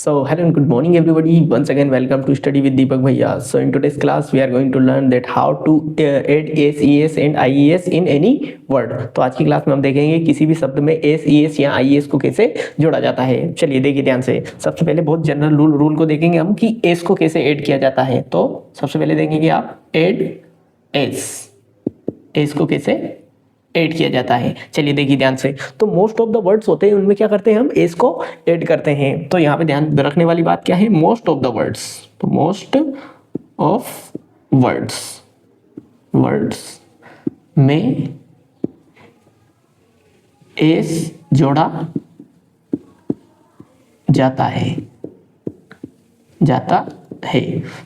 So hello and good morning everybody. Once again welcome to study with Deepak Bhaiya. So in today's class we are going to learn that how to add S, ES and IES in any word. तो आज की class में हम देखेंगे किसी भी शब्द में S, ES या IES को कैसे जोड़ा जाता है। चलिए देखिए ध्यान से। सबसे पहले बहुत जनरल रूल को देखेंगे हम कि S को कैसे ऐड किया जाता है। तो सबसे पहले देखेंगे आप ऐड S को कैसे ऐड किया जाता है। चलिए देखिए ध्यान से। तो मोस्ट ऑफ द वर्ड्स होते हैं उनमें क्या करते हैं हम एस को ऐड करते हैं। तो यहाँ पे ध्यान रखने वाली बात क्या है, मोस्ट ऑफ द वर्ड्स। तो मोस्ट ऑफ वर्ड्स में एस जोड़ा जाता है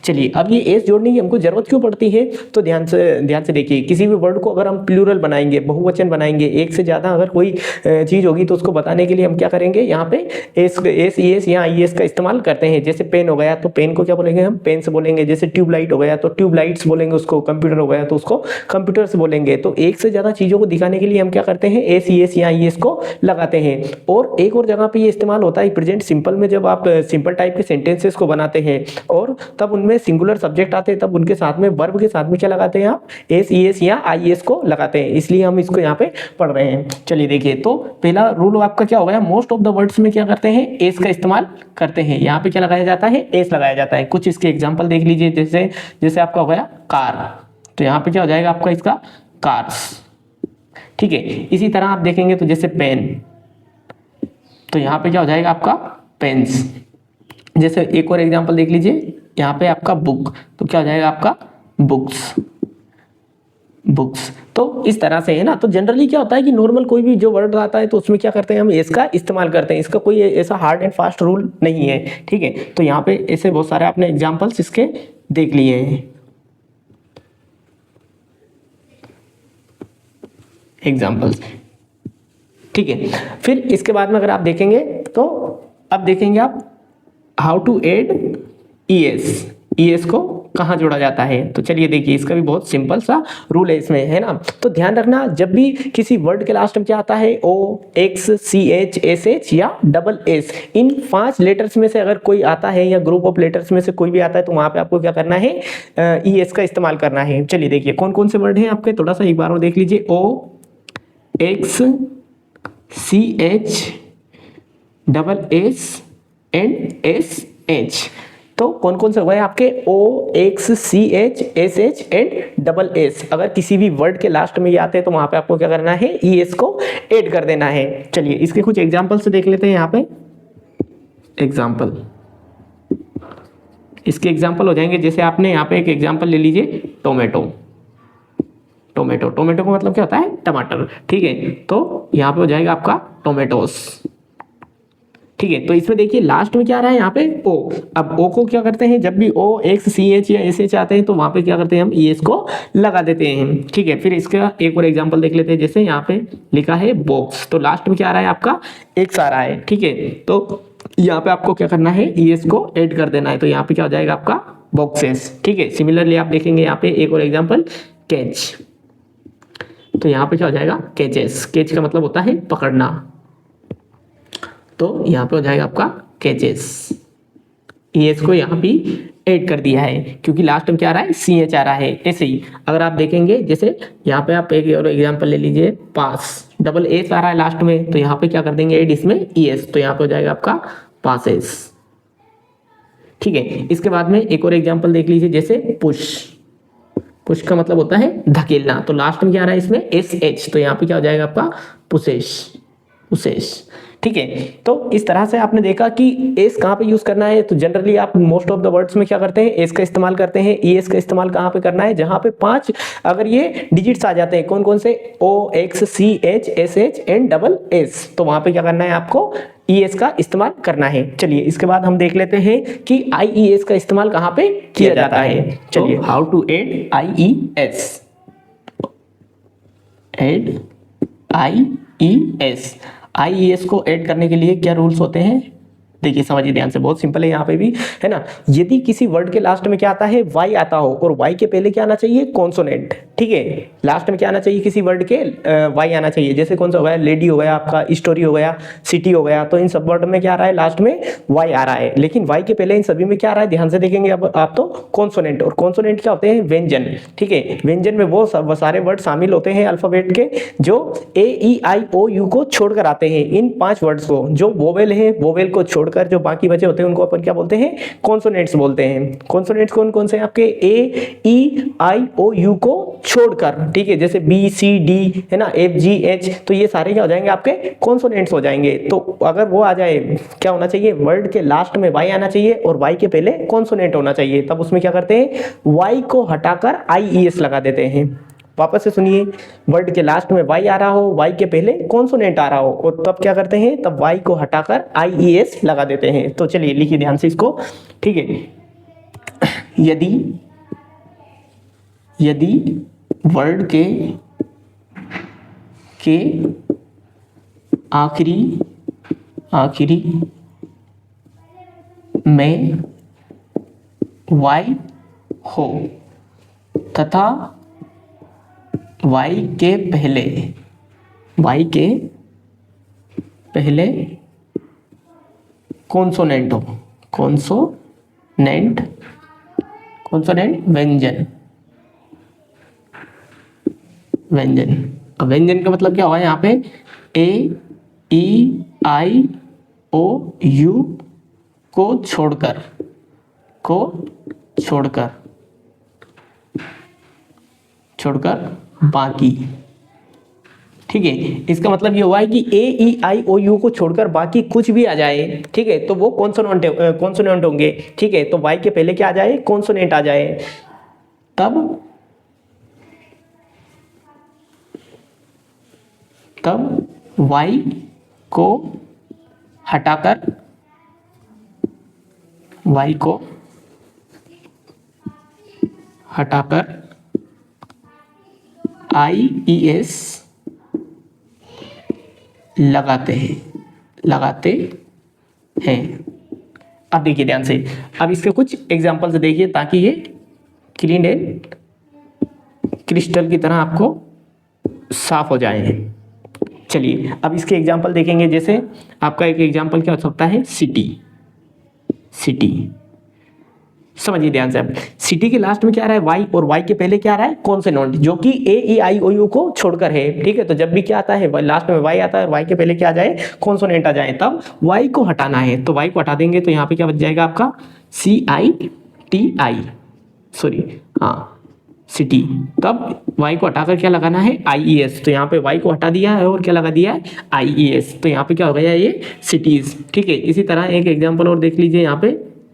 चलिए अब ये एस जोड़ने की हमको जरूरत क्यों पड़ती है, तो ध्यान से देखिए। किसी भी वर्ड को अगर हम प्लूरल बनाएंगे, बहुवचन बनाएंगे, एक से ज़्यादा अगर कोई चीज़ होगी तो उसको बताने के लिए हम क्या करेंगे, यहाँ पे एस, ईएस या आईएस का इस्तेमाल करते हैं। जैसे पेन हो गया तो पेन को क्या बोलेंगे हम, पेन से बोलेंगे। जैसे ट्यूबलाइट हो गया तो ट्यूबलाइट्स बोलेंगे उसको। कंप्यूटर हो गया तो उसको कंप्यूटर से बोलेंगे। तो एक से ज़्यादा चीज़ों को दिखाने के लिए हम क्या करते हैं, एस, ईएस या आईएस को लगाते हैं। और एक और जगह पर ये इस्तेमाल होता है प्रेजेंट सिंपल में, जब आप सिंपल टाइप के सेंटेंसेस को बनाते हैं और तब उनमें सिंगुलर सब्जेक्ट आते हैं, तब उनके साथ में वर्ब के साथ में क्या लगाते हैं आप, एस, ईएस या आईएस को लगाते हैं। इसलिए हम इसको यहाँ पे पढ़ रहे हैं। चलिए देखिए, तो पहला रूल आपका क्या हो गया, मोस्ट ऑफ द वर्ड्स में क्या करते हैं, एस का इस्तेमाल करते हैं। यहाँ पे क्या लगाया जाता है, एस लगाया जाता है। कुछ इसके एग्जाम्पल देख लीजिए। जैसे आपका हो गया कार, तो यहाँ पे क्या हो जाएगा आपका इसका कार्स। ठीक है, इसी तरह आप देखेंगे तो जैसे पेन, तो यहाँ पे क्या हो जाएगा आपका पेन्स। जैसे एक और एग्जांपल देख लीजिए, यहाँ पे आपका बुक, तो क्या हो जाएगा आपका बुक्स। तो इस तरह से है ना। तो जनरली क्या होता है कि नॉर्मल कोई भी जो वर्ड आता है तो उसमें क्या करते हैं हम, एस का इस्तेमाल करते हैं। इसका कोई ऐसा हार्ड एंड फास्ट रूल नहीं है। ठीक है, तो यहाँ पे ऐसे बहुत सारे आपने एग्जाम्पल्स इसके देख लिए हैं। एग्जाम्पल्स, ठीक है। फिर इसके बाद में अगर आप देखेंगे तो अब देखेंगे आप हाउ टू ऐड ईएस को कहाँ जोड़ा जाता है। तो चलिए देखिए, इसका भी बहुत सिंपल सा रूल है इसमें, है ना। तो ध्यान रखना, जब भी किसी वर्ड के लास्ट में क्या आता है, O, X, C H, S H या डबल एस, इन 5 लेटर्स में से अगर कोई आता है या ग्रुप ऑफ लेटर्स में से कोई भी आता है तो वहां पे आपको क्या करना है, ईएस का इस्तेमाल करना है। चलिए देखिए कौन कौन से वर्ड हैं आपके, थोड़ा सा एक बार और देख लीजिए। O, X, C H, double S and S H. तो कौन कौन से हो गए आपके, O, X, C H, S H and double S. अगर किसी भी वर्ड के लास्ट में ये आते हैं तो वहां पे आपको क्या करना है, ईएस को ऐड कर देना है। चलिए इसके कुछ एग्जांपल से देख लेते हैं। यहाँ पे एग्जांपल, इसके एग्जांपल हो जाएंगे। जैसे आपने यहाँ पे एक एग्जांपल ले लीजिए, टोमेटो का मतलब क्या होता है, टमाटर। ठीक है, तो यहाँ पे हो जाएगा आपका टोमेटोस। ठीक है, तो इसमें देखिए लास्ट में क्या आ रहा है यहाँ पे, ओ। अब ओ को क्या करते हैं, जब भी ओ, एक्स, सी एच या एस एच आते हैं तो वहां पे क्या करते हैं हम, ईएस को लगा देते हैं। ठीक है, फिर इसका एक और एग्जांपल देख लेते हैं। जैसे यहाँ पे लिखा है बॉक्स, तो लास्ट में क्या आ रहा है आपका, एक्स आ रहा है। ठीक है, तो यहाँ पे आपको क्या करना है, ईएस को ऐड कर देना है। तो यहाँ पे क्या हो जाएगा आपका बॉक्सेस। ठीक है, सिमिलरली आप देखेंगे यहाँ पे एक और एग्जाम्पल, कैच, तो यहाँ पे क्या हो जाएगा, कैचेस। कैच का मतलब होता है पकड़ना, तो यहाँ पे हो जाएगा आपका कैचेस। ईएस को यहाँ भी ऐड कर दिया है क्योंकि लास्ट में क्या आ रहा है, सी एच आ रहा है। ऐसे ही अगर आप देखेंगे, जैसे यहाँ पे आप एक और एग्जांपल ले लीजिए, पास, डबल एस आ रहा है लास्ट में, तो यहाँ पे क्या कर देंगे ऐड इसमें ईएस, तो यहाँ पे हो जाएगा आपका पासेस। ठीक है, इसके बाद में एक और एग्जाम्पल देख लीजिए। जैसे पुश का मतलब होता है धकेलना, तो लास्ट में क्या आ रहा है इसमें, एस एच, तो यहाँ पे क्या हो जाएगा आपका पुशेस। ठीक है, तो इस तरह से आपने देखा कि एस कहाँ पे यूज करना है। तो जनरली आप मोस्ट ऑफ द वर्ड्स में क्या करते हैं, एस का इस्तेमाल करते हैं। ईएस का इस्तेमाल कहाँ पे करना है, जहाँ पे 5 अगर ये डिजिट्स आ जाते हैं, कौन कौन से, O, X, C H, S H and double S, तो वहां पे क्या करना है आपको, ईएस का इस्तेमाल करना है। चलिए इसके बाद हम देख लेते हैं कि आईईएस का इस्तेमाल कहाँ पे किया जाता है। चलिए how to add IES. Add IES को ऐड करने के लिए क्या रूल्स होते हैं, देखिए समझिए ध्यान से, बहुत सिंपल है यहाँ पे भी, है ना। यदि किसी वर्ड के लास्ट में क्या आता है, वाई आता हो, और वाई के पहले क्या आना चाहिए, कॉन्सोनेंट, ठीक है। लास्ट में क्या आना चाहिए किसी वर्ड के, वाई आना चाहिए। जैसे कौन सा हो गया, लेडी हो गया आपका, स्टोरी हो गया, सिटी हो गया, तो इन सब वर्ड में क्या आ रहा है, लास्ट में वाई आ रहा है। लेकिन वाई के पहले इन सभी में क्या आ रहा है, ध्यान से देखेंगे अब आप तो कॉन्सोनेंट। और कॉन्सोनेंट क्या होते हैं, व्यंजन, ठीक है। व्यंजन में वो सारे वर्ड शामिल होते हैं अल्फाबेट के जो ए ई आई ओ यू को छोड़कर आते हैं। इन 5 वर्ड्स को, जो वोवेल है, वोवेल को छोड़कर जो बाकी बचे होते हैं उनको अपन क्या बोलते हैं, कॉन्सोनेंट्स बोलते हैं। कॉन्सोनेंट्स कौन कौन से हैं आपके, ए ई आई ओ यू को छोड़कर, ठीक है। जैसे बी सी डी, है ना, एफ जी एच, तो ये सारे क्या हो जाएंगे, आपके कॉन्सोनेंट्स हो जाएंगे। तो अगर वो आ जाए, क्या होना चाहिए, वर्ड के लास्ट में वाई आना चाहिए और वाई के पहले कॉन्सोनेंट होना चाहिए। तब उसमें क्या करते हैं, वाई को हटाकर आई ई एस लगा देते हैं। वापस से सुनिए, वर्ड के लास्ट में वाई आ रहा हो, वाई के पहले कॉन्सोनेंट आ रहा हो, और तब क्या करते हैं, तब वाई को हटाकर आई ई एस लगा देते हैं। तो चलिए लिखिए ध्यान से इसको, ठीक है। यदि वर्ड के आखिरी में वाई हो तथा वाई के पहले कॉन्सोनेंट हो, कॉन्सोनेंट व्यंजन। अब व्यंजन का मतलब क्या होगा यहाँ पे, ए ई आई ओ यू को छोड़कर बाकी, ठीक है। इसका मतलब ये हुआ है कि ए ई आई ओ यू को छोड़कर बाकी कुछ भी आ जाए, ठीक है, तो वो कॉन्सोनेंट होंगे, ठीक है। तो वाई के पहले क्या आ जाए, कॉन्सोनेंट आ जाए, तब वाई को हटाकर आई ई एस लगाते हैं। अब देखिए ध्यान से, अब इसके कुछ एग्जांपल्स देखिए ताकि ये क्लीन एंड क्रिस्टल की तरह आपको साफ हो जाए। चलिए अब इसके एग्जांपल देखेंगे। जैसे आपका एक एग्जांपल क्या हो सकता है, सिटी। समझिए ध्यान से, अब सिटी के लास्ट में क्या आ रहा है, वाई, और वाई के पहले क्या आ रहा है, कॉन्सोनेंट, जो कि ए ई आई ओ यू को छोड़कर है, ठीक है। तो जब भी क्या आता है, लास्ट में वाई आता है, वाई के पहले क्या आ जाए, कॉन्सोनेंट आ जाए, तब वाई को हटाना है। तो वाई को हटा देंगे तो यहाँ पे क्या बच जाएगा आपका, सी आई टी आई, सॉरी, हाँ, सिटी। तब वाई को हटाकर क्या लगाना है, आई ई एस। तो यहाँ पे वाई को हटा दिया है और क्या लगा दिया है, आई ई एस। तो यहाँ पे क्या हो गया, ये सिटीज, ठीक है। इसी तरह एक एग्जांपल और देख लीजिए, यहाँ पे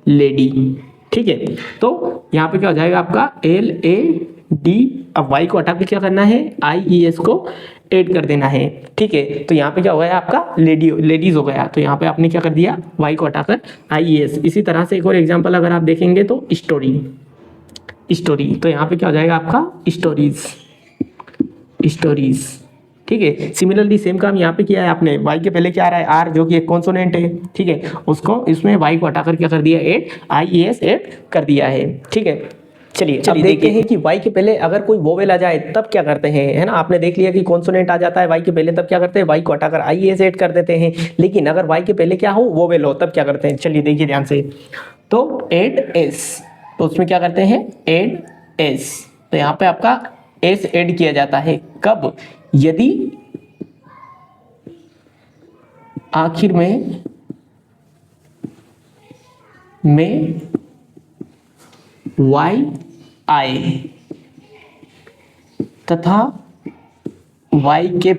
लेडी, ठीक है। तो यहाँ पे क्या हो जाएगा आपका, एल ए डी। अब वाई को हटाकर क्या करना है, आई ई एस को ऐड कर देना है, ठीक है। तो यहाँ पे क्या हो गया आपका, लेडीज हो गया। तो यहाँ पे आपने क्या कर दिया, वाई को हटाकर आई ई एस। इसी तरह से एक और एग्जांपल अगर आप देखेंगे तो स्टोरी, तो यहाँ पे क्या हो जाएगा आपका, स्टोरीज, ठीक है। सिमिलरली सेम काम यहाँ पे किया है आपने, वाई के पहले क्या आ रहा है, आर, जो कि एक कॉन्सोनेंट है, ठीक है। उसको इसमें वाई को हटाकर क्या कर दिया, ऐड, आई ई एस ऐड कर दिया है, ठीक है। चलिए अब देखते हैं कि वाई के पहले अगर कोई वोवेल आ जाए तब क्या करते हैं, है ना। आपने देख लिया कि कॉन्सोनेंट आ जाता है वाई के पहले, तब क्या करते हैं, वाई को हटाकर आई ई एस ऐड कर देते हैं। लेकिन अगर वाई के पहले क्या हो, वोवेल हो, तब क्या करते हैं, चलिए देखिए ध्यान से। तो एड एस, तो उसमें क्या करते हैं, एड एस। तो यहाँ पे आपका एस ऐड किया जाता है, कब, यदि आखिर में वाई आए तथा वाई के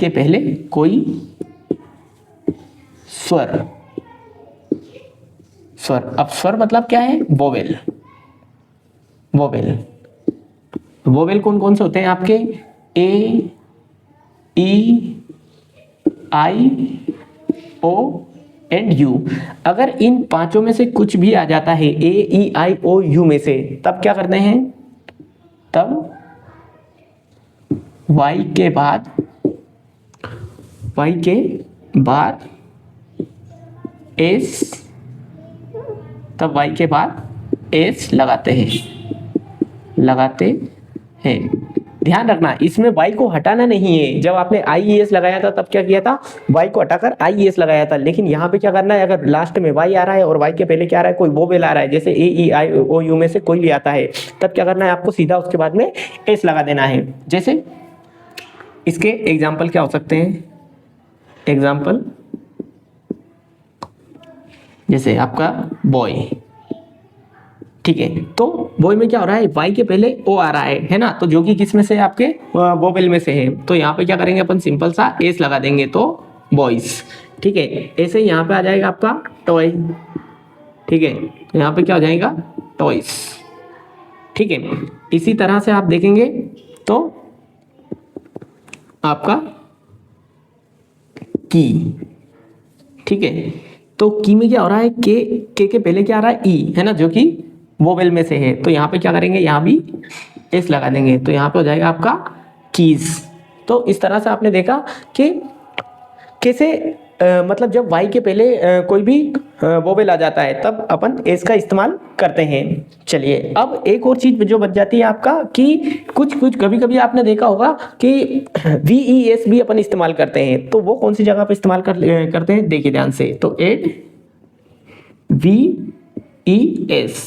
पहले कोई स्वर। अब स्वर मतलब क्या है, वोवेल। वोवेल कौन कौन से होते हैं आपके, ए ई आई ओ एंड यू। अगर इन पांचों में से कुछ भी आ जाता है ए ई आई ओ यू में से, तब क्या करते हैं, तब वाई के बाद एस, तब वाई के बाद एस लगाते हैं। ध्यान रखना इसमें y को हटाना नहीं है। जब आपने IES लगाया था तब क्या किया था, y को हटाकर IES लगाया था। लेकिन यहाँ पे क्या करना है, अगर लास्ट में y आ रहा है और y के पहले क्या आ रहा है, कोई वोवेल आ रहा है, जैसे A E I O U में से कोई भी आता है, तब क्या करना है, आपको सीधा उसके बाद में s लगा देना है। जैसे इसके एग्जाम्पल क्या हो सकते हैं, एग्जाम्पल जैसे आपका बॉय, ठीक है, तो बॉय में क्या हो रहा है, वाई के पहले ओ आ रहा है ना, तो जो कि किस में से है, आपके वोवेल में से है। तो यहाँ पे क्या करेंगे अपन, सिंपल सा एस लगा देंगे, तो बॉयज, ठीक है। ऐसे ही यहाँ पे आ जाएगा आपका टॉय, ठीक है, यहाँ पे क्या हो जाएगा, टॉयज, ठीक है। इसी तरह से आप देखेंगे तो आपका की, ठीक है, तो की में क्या हो रहा है, के पहले क्या आ रहा है, ई है ना, जो कि वोवेल में से है। तो यहाँ पे क्या करेंगे, यहाँ भी एस लगा देंगे, तो यहाँ पे हो जाएगा आपका कीज। तो इस तरह से आपने देखा कि कैसे मतलब जब वाई के पहले कोई भी वोवेल आ जाता है तब अपन एस का इस्तेमाल करते हैं। चलिए अब एक और चीज जो बच जाती है आपका, कि कुछ कभी कभी आपने देखा होगा कि VES भी अपन इस्तेमाल करते हैं। तो वो कौन सी जगह पे इस्तेमाल करते हैं, देखिए ध्यान से, तो एड VES,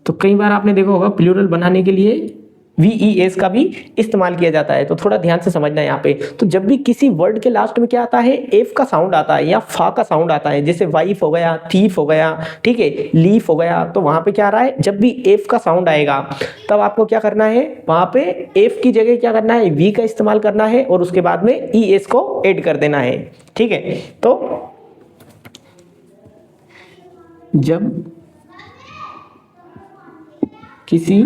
तो कई बार आपने देखा होगा प्लूरल बनाने के लिए VES का भी इस्तेमाल किया जाता है। तो थोड़ा ध्यान से समझना है यहाँ पे। तो जब भी किसी वर्ड के लास्ट में क्या आता है, एफ का साउंड आता है या फा का साउंड आता है, जैसे वाइफ हो गया, थीफ हो गया, ठीक है, लीफ हो गया, तो वहां पे क्या आ रहा है, जब भी एफ का साउंड आएगा तब आपको क्या करना है, वहां पे एफ की जगह क्या करना है, वी का इस्तेमाल करना है और उसके बाद में ES को ऐड कर देना है, ठीक है। तो जब किसी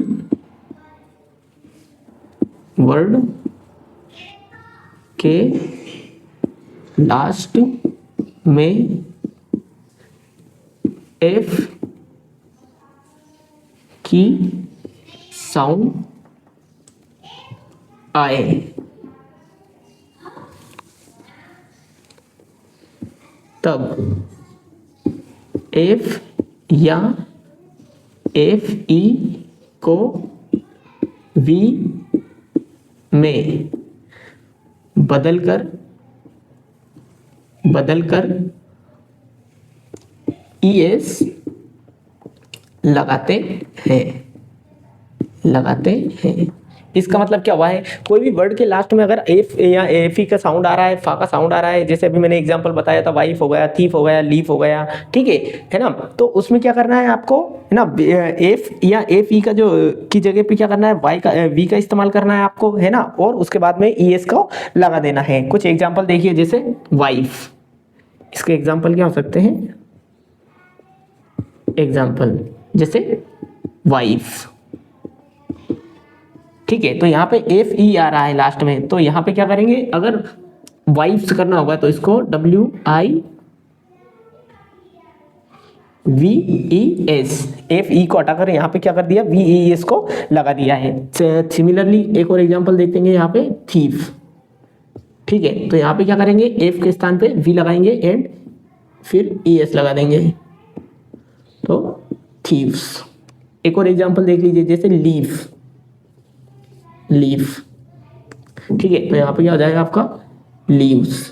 वर्ड के लास्ट में एफ की साउंड आए, तब एफ या FE को V में बदलकर ES लगाते हैं। इसका मतलब क्या हुआ है, कोई भी वर्ड के लास्ट में अगर एफ या एफी का साउंड आ रहा है, फा का साउंड आ रहा है, जैसे अभी मैंने एग्जांपल बताया था, वाइफ हो गया, थीफ हो गया, लीफ हो गया, ठीक है ना, तो उसमें क्या करना है आपको, है ना, एफ या एफ ई का जो की जगह पे क्या करना है, वाई का वी का इस्तेमाल करना है आपको, है ना, और उसके बाद में ES को लगा देना है। कुछ एग्जाम्पल देखिए, जैसे वाइफ, इसके एग्जाम्पल क्या हो सकते हैं, एग्जाम्पल जैसे वाइफ, ठीक है, तो यहाँ पे FE आ रहा है लास्ट में, तो यहाँ पे क्या करेंगे, अगर वाइफ्स करना होगा तो इसको WIVES, FE को हटाकर यहाँ पे क्या कर दिया, VES को लगा दिया है। सिमिलरली एक और एग्जांपल देखते हैं, यहाँ पे थीफ, ठीक है, तो यहाँ पे क्या करेंगे, F के स्थान पे V लगाएंगे एंड फिर ES लगा देंगे, तो थीव्स। एक और एग्जांपल देख लीजिए, जैसे लीफ, ठीक है, तो यहाँ पे क्या हो जाएगा आपका, लीव्स।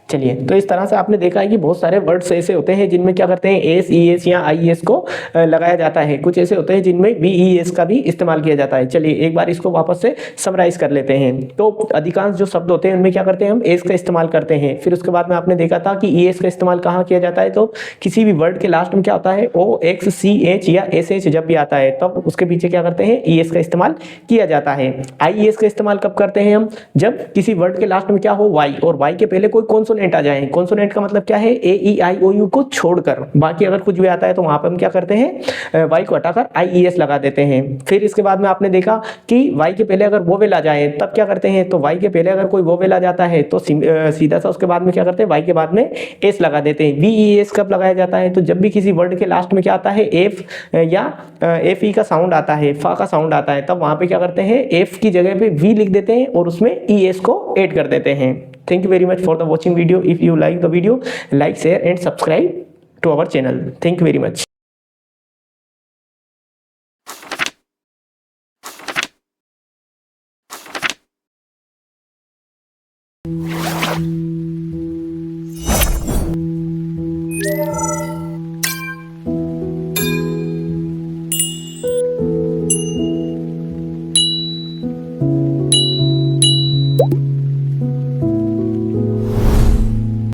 चलिए, तो इस तरह से आपने देखा है कि बहुत सारे वर्ड्स ऐसे होते हैं जिनमें क्या करते हैं, एस, ES या IES को लगाया जाता है। कुछ ऐसे होते हैं जिनमें VES का भी इस्तेमाल किया जाता है। चलिए एक बार इसको वापस से समराइज कर लेते हैं। तो अधिकांश जो शब्द होते हैं उनमें क्या करते हैं, हम एस का इस्तेमाल करते हैं। फिर उसके बाद में आपने देखा था कि ES का इस्तेमाल कहाँ किया जाता है, तो किसी भी वर्ड के लास्ट में क्या होता है, OX, CH या SH जब भी आता है तब उसके पीछे क्या करते हैं, ES का इस्तेमाल किया जाता है। IES का इस्तेमाल कब करते हैं हम, जब किसी वर्ड के लास्ट में क्या हो, Y, और Y के पहले कोई कॉन्सोनेंट कॉन्सोनेंट आ जाए। कॉन्सोनेंट का मतलब क्या है, ए ई आई ओ यू को छोड़कर बाकी अगर कुछ भी आता है तो वहां पर हम क्या करते हैं, वाई को हटाकर आई ई एस लगा देते हैं। फिर इसके बाद में आपने देखा कि वाई के पहले अगर वोवेल आ जाए तब क्या करते हैं, तो वाई के पहले अगर कोई वोवेल आ जाता है तो सीधा सा उसके बाद में क्या करते हैं, वाई के बाद में एस लगा देते हैं। वी ई एस कब लगाया जाता है, तो जब भी किसी वर्ड के लास्ट में क्या आता है, एफ या एफ ई का साउंड आता है, फा का साउंड आता है, तब वहां पे क्या करते हैं, एफ की जगह पे वी लिख देते हैं और उसमें ई एस को ऐड कर देते हैं। Thank you very much for the watching video. If you like the video, like share and subscribe to our channel. Thank you very much.